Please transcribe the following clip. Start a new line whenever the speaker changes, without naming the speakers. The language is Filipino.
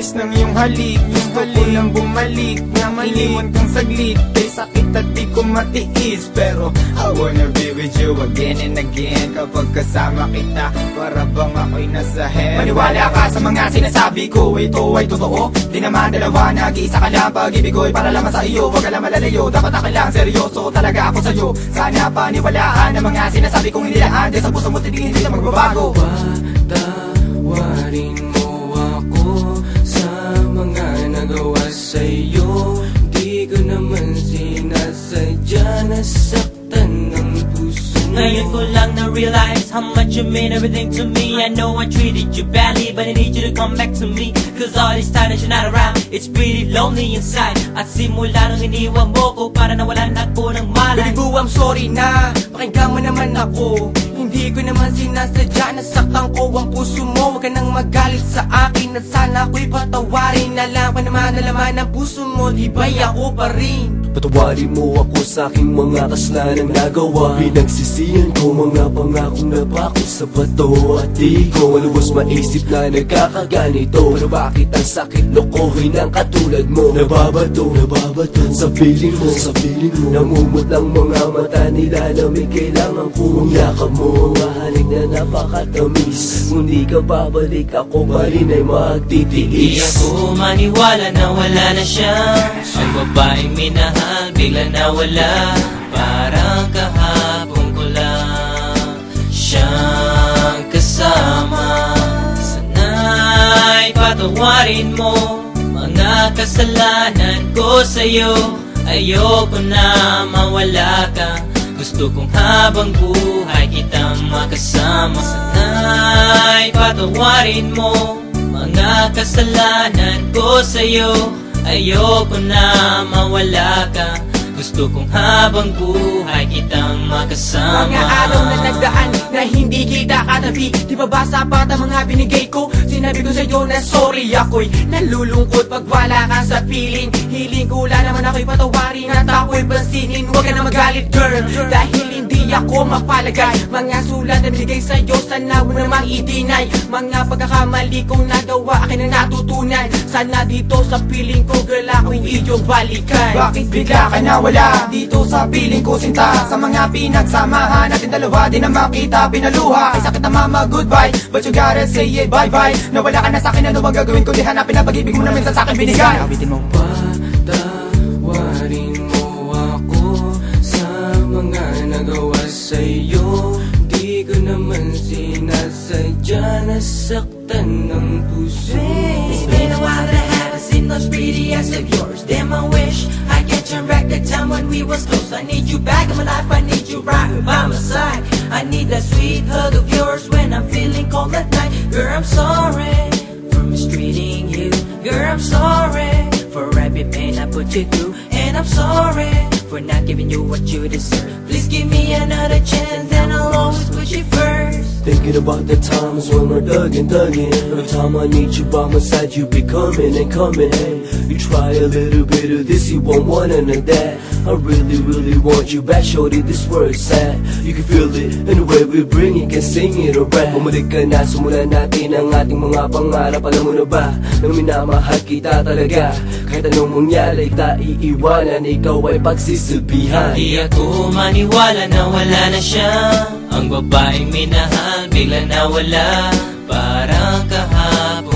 tamis ng iyong halik. Gusto ko lang bumalik na iniwan kang saglit. Kay sakit at di ko matiis, pero I wanna be with you again and again. Kapag kasama kita, para bang ako'y nasa heaven. Maniwala ka sa mga sinasabi ko, ito ay totoo. Di naman dalawa, nag-iisa ka lang. Pag-ibig ko'y para lamang sa iyo, wag ka lang malalayo. Dapat ako lang seryoso, talaga ako sa'yo. Sana paniwalaan ang mga sinasabi kong hindi laan. Dahil sa puso mo titingin, hindi na magbabago.
Patawarin mo ako sa mga nagawa sa'yo. Di ko naman sinasadya, nasaktan ng puso.
Ngayon ko lang na-realize how much you mean everything to me. I know I treated you badly, but I need you to come back to me. Cause all this time that you're not around, it's pretty lonely inside. At simula nung iniwan mo ko, para nawalan ako ng malay.
Baby boo, I'm sorry na, pakinggan mo naman ako. Hindi ko naman sinasadya, nasaktan ko ang puso mo. Huwag ka nang magalit sa akin, at sana ako'y patawarin. Alam ka naman na laman ng puso mo, di ba'y ako pa rin?
Patawarin mo ako sa aking mga kasalanan nagawa. Pinagsisihan ko mga pangakong napako sa bato. At di ko malubos maisip na nagkakaganito. Pero bakit ang sakit lokohin ng katulad mo? Nababato sa piling mo, namumot lang mga mata nila na may kailangan kong yakap mo. Mahalik na napakatamis, kung di ka babalik ako pa rin ay magtitiis.
Di ako maniwala na wala na siya. Ang babaeng minahal bigla nawala. Parang kahapon ko lang siyang kasama. Sana'y patawarin mo mga kasalanan ko sa'yo. Ayoko na mawala ka, gusto kong habang buhay kitang makasama. Sana'y patawarin mo mga kasalanan ko sa'yo. Ayoko na mawala ka, gusto kong habang buhay kitang makasama.
Mga araw na nagdaan na hindi kita katabi, di ba ba sapat ang mga binigay ko? Sinabi ko sa'yo na sorry, ako'y nalulungkot pag wala ka sa piling. Hiling ko lang naman ako'y patawarin at ako'y pansinin. Huwag ka na magalit girl, dahil hindi ako mapalagay. Mga sulat na binigay sa'yo, sana mo namang i-deny. Mga pagkakamali kong nagawa, akin na natutunan. Sana dito sa piling ko girl, ako'y iyong balikan.
Bakit bigla ka nawala dito sa piling ko sinta? Sa mga pinagsamahan natin dalawa, di na makita pinaluha. Ay sakit na mama, goodbye, but you gotta say it, bye-bye. Nawala ka na sa'kin, ano bang gagawin ko? Di hanapin na pag-ibig mo na minsan sa'kin binigay. Awitin mo.
Patawarin mo ako sa mga nagawa sa'yo. Di ko naman sinasadya, nasaktan ng puso.
It's been a while that I haven't seen those pretty eyes of yours. Damn, I wish I could turn back the time when we was close. I need you back in my life, I need you right by my side. I need that sweet hug of yours when I'm feeling cold at night. Girl, I'm sorry for mistreating you. Girl, I'm sorry for every pain I put you through. And I'm sorry for not giving you what you deserve. Please give me another chance and I'll always put you first.
Thinking about the times when we're thugging. Every time I need you by my side, you be coming and coming. Hey, you try a little bit of this, you won't want none of that. I really want you back, shorty, this world's sad. You can feel it in the way we bring it, can sing it or rap. Bumalik ka na, sumulan natin ang ating mga pangarap. Alam mo na ba, nang minamahal kita talaga. Kahit anong mangyari, kita iiwanan, ikaw ay pagsisilbihan.
Di ako maniwala na wala na siya. Ang babaeng minahal bigla nawala. Parang kahapon